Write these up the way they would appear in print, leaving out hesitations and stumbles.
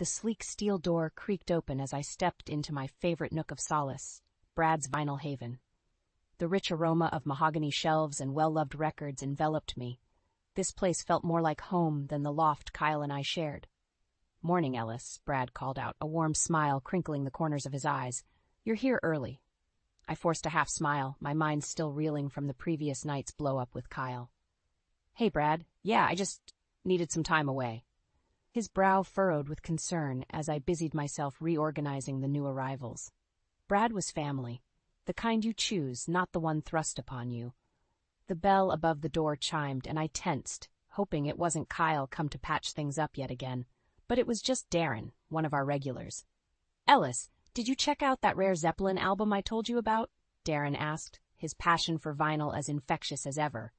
The sleek steel door creaked open as I stepped into my favorite nook of solace, Brad's vinyl haven. The rich aroma of mahogany shelves and well-loved records enveloped me. This place felt more like home than the loft Kyle and I shared. "Morning, Ellis," Brad called out, a warm smile crinkling the corners of his eyes. "You're here early." I forced a half smile, my mind still reeling from the previous night's blow-up with Kyle. "Hey, Brad. Yeah, I just needed some time away." His brow furrowed with concern as I busied myself reorganizing the new arrivals. Brad was family, the kind you choose, not the one thrust upon you. The bell above the door chimed, and I tensed, hoping it wasn't Kyle come to patch things up yet again. But it was just Darren, one of our regulars. "Ellis, did you check out that rare Zeppelin album I told you about?" Darren asked, his passion for vinyl as infectious as ever.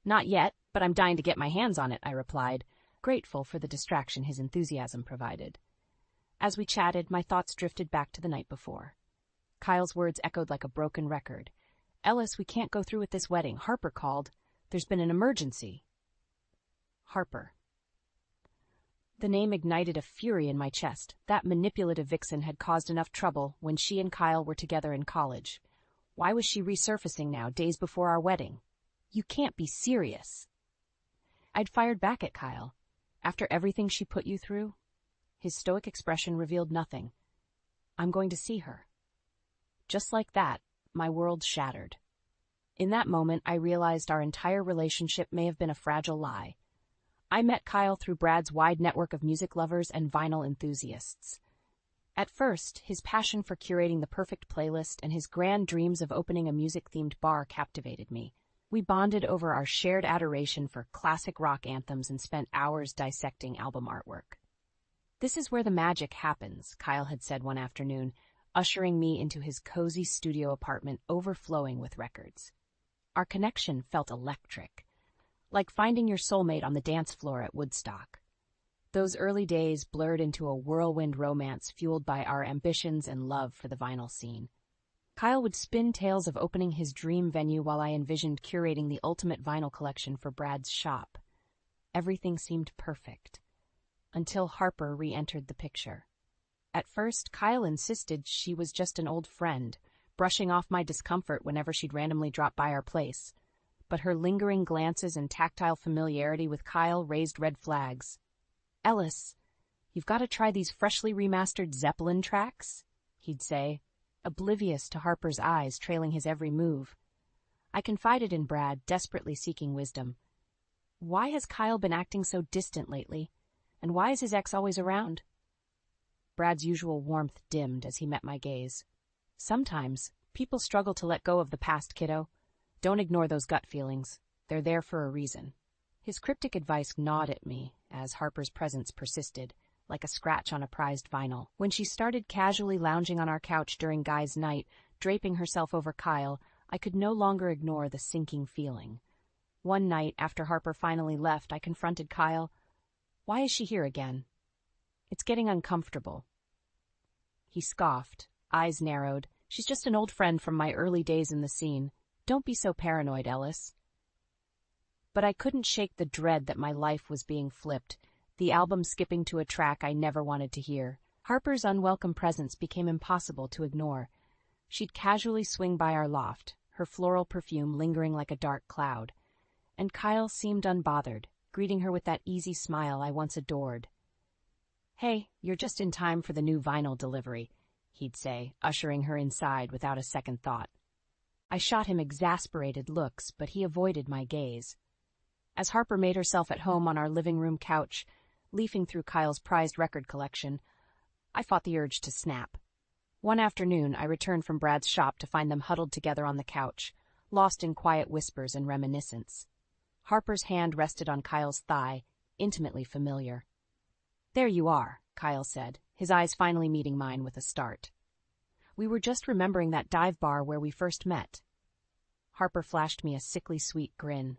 "Not yet, but I'm dying to get my hands on it," I replied, grateful for the distraction his enthusiasm provided. As we chatted, my thoughts drifted back to the night before. Kyle's words echoed like a broken record. "Ellis, we can't go through with this wedding. Harper called. There's been an emergency." Harper. The name ignited a fury in my chest. That manipulative vixen had caused enough trouble when she and Kyle were together in college. Why was she resurfacing now, days before our wedding? "You can't be serious." I'd fired back at Kyle. "After everything she put you through?" His stoic expression revealed nothing. "I'm going to see her." Just like that, my world shattered. In that moment, I realized our entire relationship may have been a fragile lie. I met Kyle through Brad's wide network of music lovers and vinyl enthusiasts. At first, his passion for curating the perfect playlist and his grand dreams of opening a music-themed bar captivated me. We bonded over our shared adoration for classic rock anthems and spent hours dissecting album artwork. "This is where the magic happens," Kyle had said one afternoon, ushering me into his cozy studio apartment overflowing with records. Our connection felt electric, like finding your soulmate on the dance floor at Woodstock. Those early days blurred into a whirlwind romance fueled by our ambitions and love for the vinyl scene. Kyle would spin tales of opening his dream venue while I envisioned curating the ultimate vinyl collection for Brad's shop. Everything seemed perfect, until Harper re-entered the picture. At first, Kyle insisted she was just an old friend, brushing off my discomfort whenever she'd randomly drop by our place. But her lingering glances and tactile familiarity with Kyle raised red flags. "Ellis, you've got to try these freshly remastered Zeppelin tracks," he'd say, oblivious to Harper's eyes trailing his every move. I confided in Brad, desperately seeking wisdom. "Why has Kyle been acting so distant lately? And why is his ex always around?" Brad's usual warmth dimmed as he met my gaze. "Sometimes people struggle to let go of the past, kiddo. Don't ignore those gut feelings. They're there for a reason." His cryptic advice gnawed at me as Harper's presence persisted, like a scratch on a prized vinyl. When she started casually lounging on our couch during Guy's night, draping herself over Kyle, I could no longer ignore the sinking feeling. One night, after Harper finally left, I confronted Kyle. "Why is she here again?" "It's getting uncomfortable." He scoffed, eyes narrowed. "She's just an old friend from my early days in the scene. Don't be so paranoid, Ellis." But I couldn't shake the dread that my life was being flipped, the album skipping to a track I never wanted to hear. Harper's unwelcome presence became impossible to ignore. She'd casually swing by our loft, her floral perfume lingering like a dark cloud. And Kyle seemed unbothered, greeting her with that easy smile I once adored. "Hey, you're just in time for the new vinyl delivery," he'd say, ushering her inside without a second thought. I shot him exasperated looks, but he avoided my gaze. As Harper made herself at home on our living room couch, leafing through Kyle's prized record collection, I fought the urge to snap. One afternoon, I returned from Brad's shop to find them huddled together on the couch, lost in quiet whispers and reminiscence. Harper's hand rested on Kyle's thigh, intimately familiar. "There you are," Kyle said, his eyes finally meeting mine with a start. "We were just remembering that dive bar where we first met." Harper flashed me a sickly sweet grin.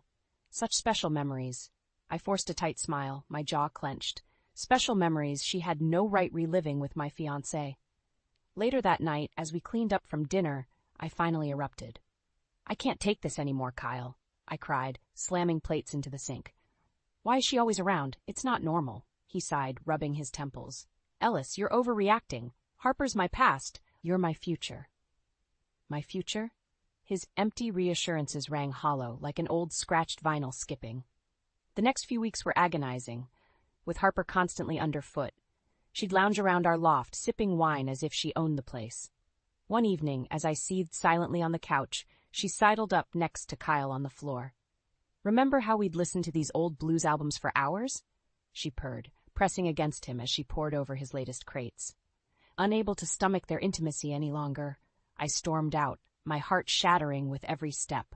Such special memories. I forced a tight smile, my jaw clenched. Special memories she had no right reliving with my fiancé. Later that night, as we cleaned up from dinner, I finally erupted. "I can't take this anymore, Kyle," I cried, slamming plates into the sink. "Why is she always around? It's not normal." he sighed, rubbing his temples. Ellis, you're overreacting. Harper's my past. You're my future. My future? His empty reassurances rang hollow, like an old scratched vinyl skipping. The next few weeks were agonizing, with Harper constantly underfoot. She'd lounge around our loft, sipping wine as if she owned the place. One evening, as I seethed silently on the couch, she sidled up next to Kyle on the floor. Remember how we'd listened to these old blues albums for hours? She purred, pressing against him as she pored over his latest crates. Unable to stomach their intimacy any longer, I stormed out, my heart shattering with every step.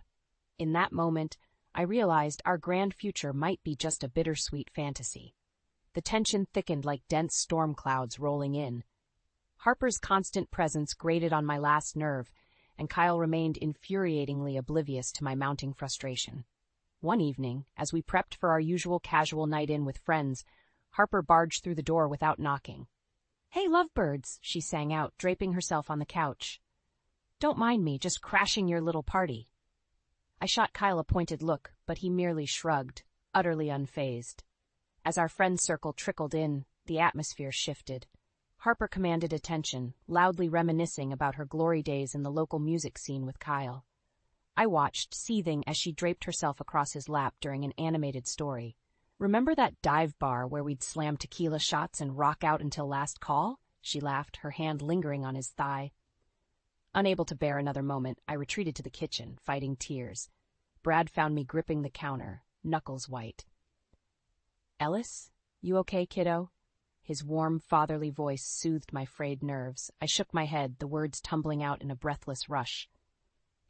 In that moment, I realized our grand future might be just a bittersweet fantasy. The tension thickened like dense storm clouds rolling in. Harper's constant presence grated on my last nerve, and Kyle remained infuriatingly oblivious to my mounting frustration. One evening, as we prepped for our usual casual night in with friends, Harper barged through the door without knocking. "Hey, lovebirds," she sang out, draping herself on the couch. "Don't mind me, just crashing your little party." I shot Kyle a pointed look, but he merely shrugged, utterly unfazed. As our friend circle trickled in, the atmosphere shifted. Harper commanded attention, loudly reminiscing about her glory days in the local music scene with Kyle. I watched, seething, as she draped herself across his lap during an animated story. "Remember that dive bar where we'd slam tequila shots and rock out until last call?" She laughed, her hand lingering on his thigh. Unable to bear another moment, I retreated to the kitchen, fighting tears. Brad found me gripping the counter, knuckles white. "Ellis, you okay, kiddo?" His warm, fatherly voice soothed my frayed nerves. I shook my head, the words tumbling out in a breathless rush.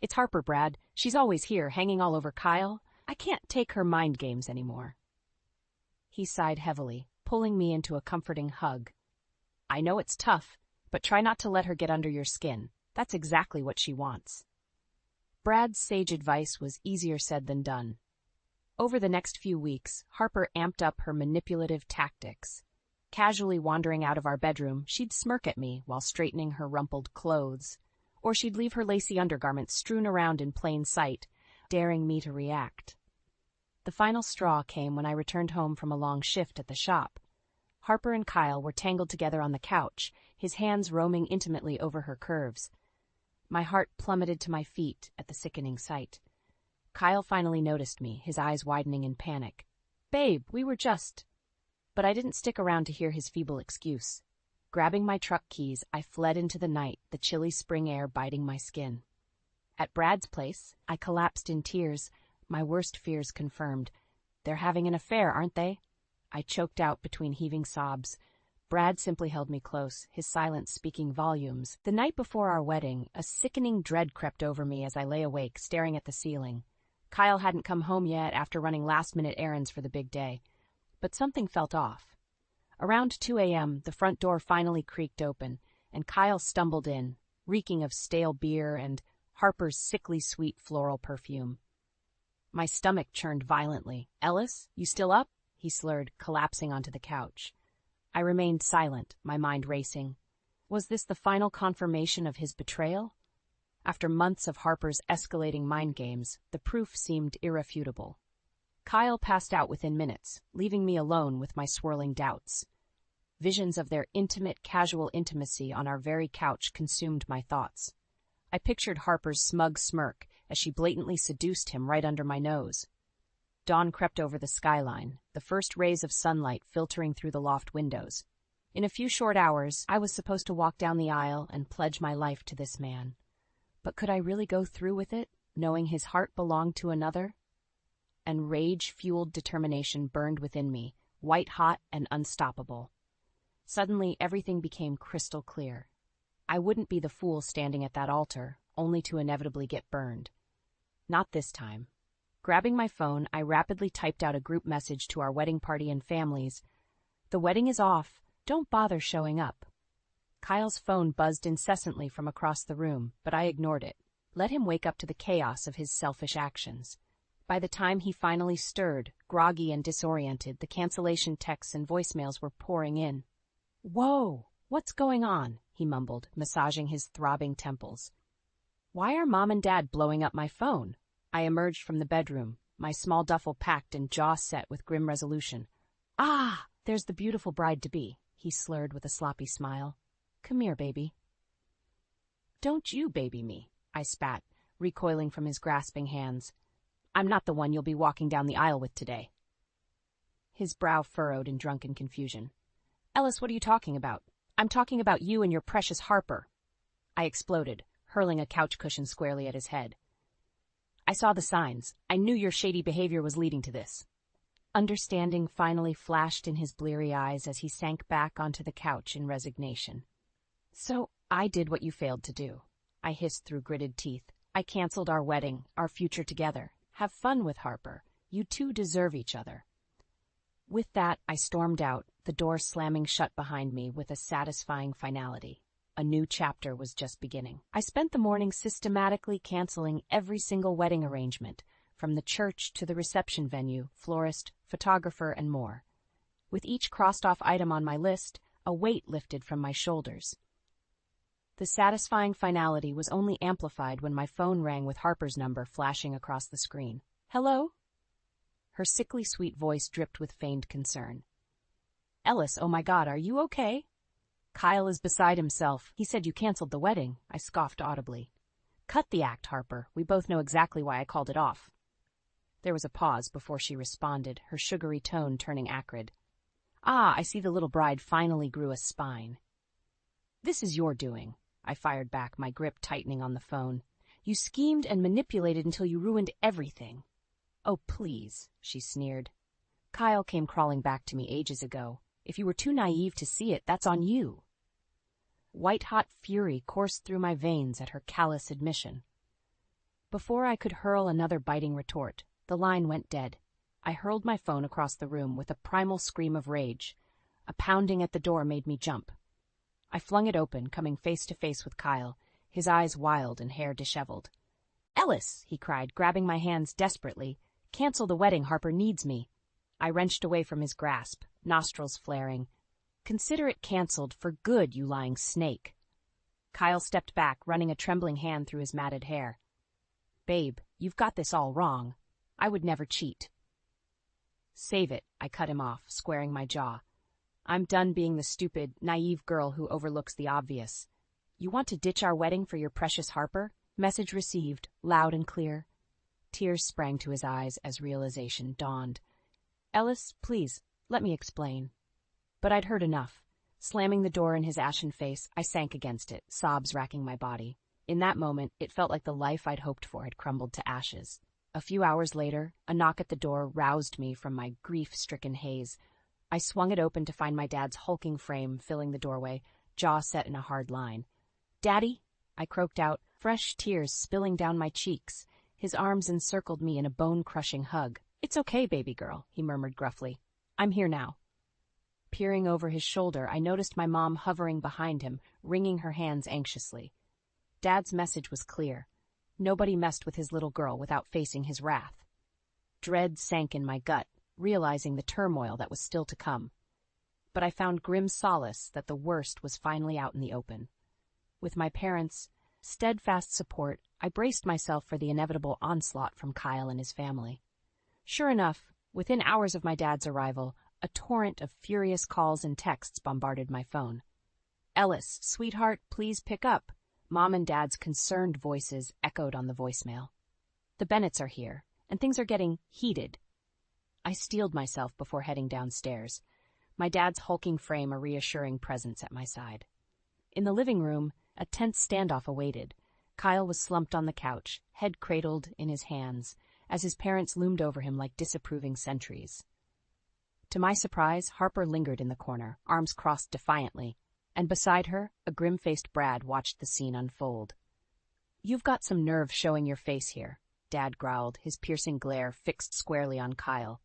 "It's Harper, Brad. She's always here, hanging all over Kyle. I can't take her mind games anymore." He sighed heavily, pulling me into a comforting hug. "I know it's tough, but try not to let her get under your skin. That's exactly what she wants." Brad's sage advice was easier said than done. Over the next few weeks, Harper amped up her manipulative tactics. Casually wandering out of our bedroom, she'd smirk at me while straightening her rumpled clothes, or she'd leave her lacy undergarments strewn around in plain sight, daring me to react. The final straw came when I returned home from a long shift at the shop. Harper and Kyle were tangled together on the couch, his hands roaming intimately over her curves. My heart plummeted to my feet at the sickening sight. Kyle finally noticed me, his eyes widening in panic. "Babe, we were just—" But I didn't stick around to hear his feeble excuse. Grabbing my truck keys, I fled into the night, the chilly spring air biting my skin. At Brad's place, I collapsed in tears, my worst fears confirmed. "They're having an affair, aren't they?" I choked out between heaving sobs. Brad simply held me close, his silence speaking volumes. The night before our wedding, a sickening dread crept over me as I lay awake, staring at the ceiling. Kyle hadn't come home yet after running last-minute errands for the big day. But something felt off. Around 2 a.m., the front door finally creaked open, and Kyle stumbled in, reeking of stale beer and Harper's sickly sweet floral perfume. My stomach churned violently. "Ellis, you still up?" he slurred, collapsing onto the couch. I remained silent, my mind racing. Was this the final confirmation of his betrayal? After months of Harper's escalating mind games, the proof seemed irrefutable. Kyle passed out within minutes, leaving me alone with my swirling doubts. Visions of their intimate, casual intimacy on our very couch consumed my thoughts. I pictured Harper's smug smirk as she blatantly seduced him right under my nose. Dawn crept over the skyline, the first rays of sunlight filtering through the loft windows. In a few short hours, I was supposed to walk down the aisle and pledge my life to this man. But could I really go through with it, knowing his heart belonged to another? And rage-fueled determination burned within me, white-hot and unstoppable. Suddenly, everything became crystal clear. I wouldn't be the fool standing at that altar, only to inevitably get burned. Not this time. Grabbing my phone, I rapidly typed out a group message to our wedding party and families. "The wedding is off. Don't bother showing up." Kyle's phone buzzed incessantly from across the room, but I ignored it. Let him wake up to the chaos of his selfish actions. By the time he finally stirred, groggy and disoriented, the cancellation texts and voicemails were pouring in. "Whoa, what's going on?" he mumbled, massaging his throbbing temples. "Why are Mom and Dad blowing up my phone?" I emerged from the bedroom, my small duffel packed and jaw set with grim resolution. "Ah!" There's the beautiful bride-to-be, he slurred with a sloppy smile. Come here, baby. Don't you baby me, I spat, recoiling from his grasping hands. I'm not the one you'll be walking down the aisle with today. His brow furrowed in drunken confusion. Ellis, what are you talking about? I'm talking about you and your precious Harper. I exploded, hurling a couch cushion squarely at his head. I saw the signs. I knew your shady behavior was leading to this. Understanding finally flashed in his bleary eyes as he sank back onto the couch in resignation. So, I did what you failed to do. I hissed through gritted teeth. I canceled our wedding, our future together. Have fun with Harper. You two deserve each other. With that, I stormed out, the door slamming shut behind me with a satisfying finality. A new chapter was just beginning. I spent the morning systematically canceling every single wedding arrangement, from the church to the reception venue, florist, photographer, and more. With each crossed-off item on my list, a weight lifted from my shoulders. The satisfying finality was only amplified when my phone rang with Harper's number flashing across the screen. Hello? Her sickly sweet voice dripped with feigned concern. Ellis, oh my God, are you okay? Kyle is beside himself. He said you canceled the wedding, I scoffed audibly. Cut the act, Harper. We both know exactly why I called it off. There was a pause before she responded, her sugary tone turning acrid. Ah, I see the little bride finally grew a spine. This is your doing, I fired back, my grip tightening on the phone. You schemed and manipulated until you ruined everything. Oh, please, she sneered. Kyle came crawling back to me ages ago. If you were too naive to see it, that's on you. White-hot fury coursed through my veins at her callous admission. Before I could hurl another biting retort, the line went dead. I hurled my phone across the room with a primal scream of rage. A pounding at the door made me jump. I flung it open, coming face to face with Kyle, his eyes wild and hair disheveled. Ellis, he cried, grabbing my hands desperately. Cancel the wedding, Harper needs me. I wrenched away from his grasp, nostrils flaring. Consider it canceled for good, you lying snake. Kyle stepped back, running a trembling hand through his matted hair. Babe, you've got this all wrong. I would never cheat. Save it, I cut him off, squaring my jaw. I'm done being the stupid, naive girl who overlooks the obvious. You want to ditch our wedding for your precious Harper? Message received, loud and clear. Tears sprang to his eyes as realization dawned. Ellis, please, let me explain. But I'd heard enough. Slamming the door in his ashen face, I sank against it, sobs racking my body. In that moment, it felt like the life I'd hoped for had crumbled to ashes. A few hours later, a knock at the door roused me from my grief-stricken haze. I swung it open to find my dad's hulking frame filling the doorway, jaw set in a hard line. Daddy, I croaked out, fresh tears spilling down my cheeks. His arms encircled me in a bone-crushing hug. It's okay, baby girl, he murmured gruffly. I'm here now. Peering over his shoulder, I noticed my mom hovering behind him, wringing her hands anxiously. Dad's message was clear. Nobody messed with his little girl without facing his wrath. Dread sank in my gut, realizing the turmoil that was still to come. But I found grim solace that the worst was finally out in the open. With my parents' steadfast support, I braced myself for the inevitable onslaught from Kyle and his family. Sure enough, within hours of my dad's arrival, a torrent of furious calls and texts bombarded my phone. Ellis, sweetheart, please pick up. Mom and Dad's concerned voices echoed on the voicemail. The Bennetts are here, and things are getting heated. I steeled myself before heading downstairs, my dad's hulking frame a reassuring presence at my side. In the living room, a tense standoff awaited. Kyle was slumped on the couch, head cradled in his hands, as his parents loomed over him like disapproving sentries. To my surprise, Harper lingered in the corner, arms crossed defiantly, and beside her, a grim-faced Brad watched the scene unfold. You've got some nerve showing your face here, Dad growled, his piercing glare fixed squarely on Kyle.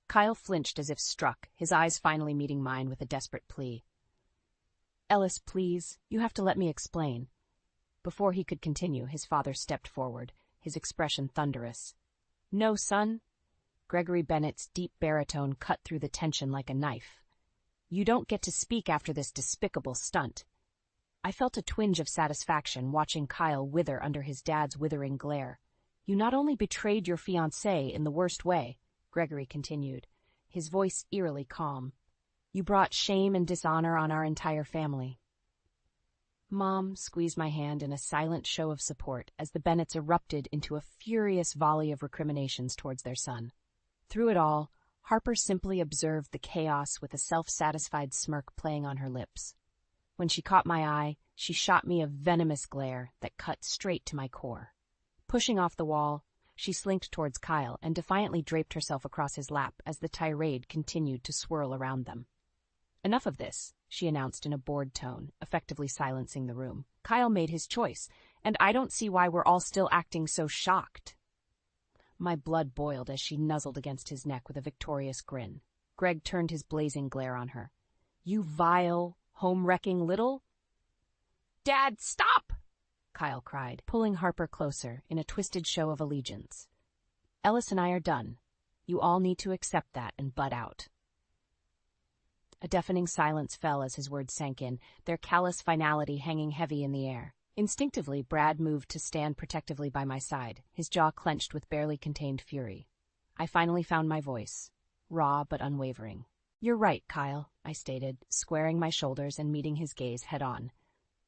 Kyle flinched as if struck, his eyes finally meeting mine with a desperate plea. Ellis, please, you have to let me explain. Before he could continue, his father stepped forward, his expression thunderous. No, son. Gregory Bennett's deep baritone cut through the tension like a knife. You don't get to speak after this despicable stunt. I felt a twinge of satisfaction watching Kyle wither under his dad's withering glare. You not only betrayed your fiancé in the worst way, Gregory continued, his voice eerily calm, You brought shame and dishonor on our entire family." Mom squeezed my hand in a silent show of support as the Bennetts erupted into a furious volley of recriminations towards their son. Through it all, Harper simply observed the chaos with a self-satisfied smirk playing on her lips. When she caught my eye, she shot me a venomous glare that cut straight to my core. Pushing off the wall, she slinked towards Kyle and defiantly draped herself across his lap as the tirade continued to swirl around them. "Enough of this," she announced in a bored tone, effectively silencing the room. "Kyle made his choice, and I don't see why we're all still acting so shocked." My blood boiled as she nuzzled against his neck with a victorious grin. Greg turned his blazing glare on her. "You vile, home-wrecking little—" "Dad, stop!" Kyle cried, pulling Harper closer in a twisted show of allegiance. "Ellis and I are done. You all need to accept that and butt out." A deafening silence fell as his words sank in, their callous finality hanging heavy in the air. Instinctively, Brad moved to stand protectively by my side, his jaw clenched with barely contained fury. I finally found my voice, raw but unwavering. "You're right, Kyle," I stated, squaring my shoulders and meeting his gaze head-on.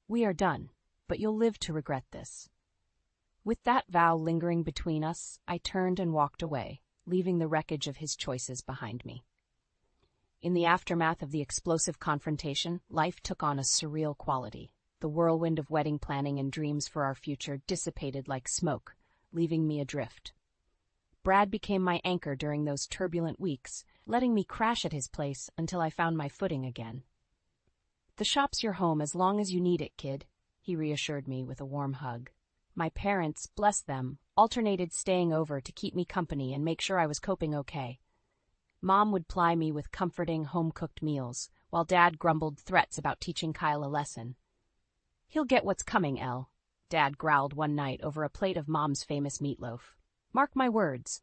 "We are done, but you'll live to regret this." With that vow lingering between us, I turned and walked away, leaving the wreckage of his choices behind me. In the aftermath of the explosive confrontation, life took on a surreal quality. The whirlwind of wedding planning and dreams for our future dissipated like smoke, leaving me adrift. Brad became my anchor during those turbulent weeks, letting me crash at his place until I found my footing again. "The shop's your home as long as you need it, kid," he reassured me with a warm hug. My parents, bless them, alternated staying over to keep me company and make sure I was coping okay. Mom would ply me with comforting, home-cooked meals, while Dad grumbled threats about teaching Kyle a lesson. "He'll get what's coming, Elle," Dad growled one night over a plate of Mom's famous meatloaf. "Mark my words."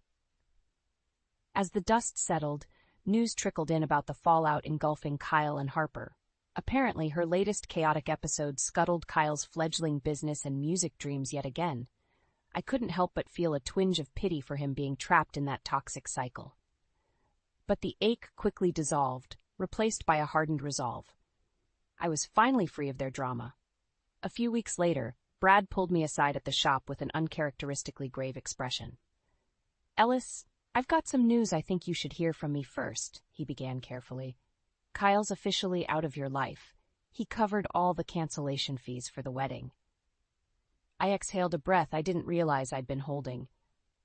As the dust settled, news trickled in about the fallout engulfing Kyle and Harper. Apparently, her latest chaotic episode scuttled Kyle's fledgling business and music dreams yet again. I couldn't help but feel a twinge of pity for him being trapped in that toxic cycle. But the ache quickly dissolved, replaced by a hardened resolve. I was finally free of their drama. A few weeks later, Brad pulled me aside at the shop with an uncharacteristically grave expression. "Ellis, I've got some news I think you should hear from me first," he began carefully. "Kyle's officially out of your life. He covered all the cancellation fees for the wedding." I exhaled a breath I didn't realize I'd been holding.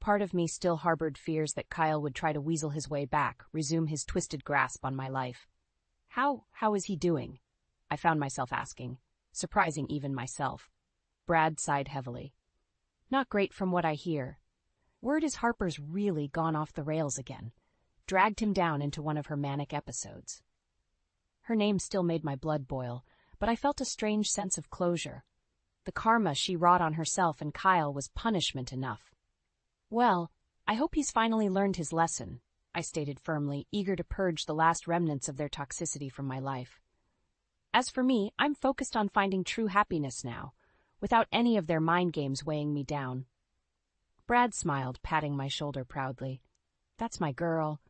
Part of me still harbored fears that Kyle would try to weasel his way back, resume his twisted grasp on my life. How is he doing?" I found myself asking, surprising even myself. Brad sighed heavily. "Not great from what I hear. Word is Harper's really gone off the rails again. Dragged him down into one of her manic episodes." Her name still made my blood boil, but I felt a strange sense of closure. The karma she wrought on herself and Kyle was punishment enough. "Well, I hope he's finally learned his lesson," I stated firmly, eager to purge the last remnants of their toxicity from my life. "As for me, I'm focused on finding true happiness now, without any of their mind games weighing me down." Brad smiled, patting my shoulder proudly. "That's my girl.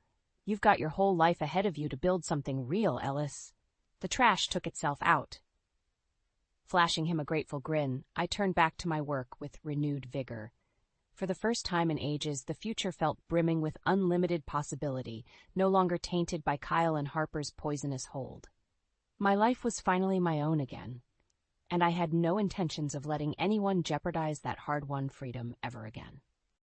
You've got your whole life ahead of you to build something real, Ellis." The trash took itself out. Flashing him a grateful grin, I turned back to my work with renewed vigor. For the first time in ages, the future felt brimming with unlimited possibility, no longer tainted by Kyle and Harper's poisonous hold. My life was finally my own again, and I had no intentions of letting anyone jeopardize that hard-won freedom ever again.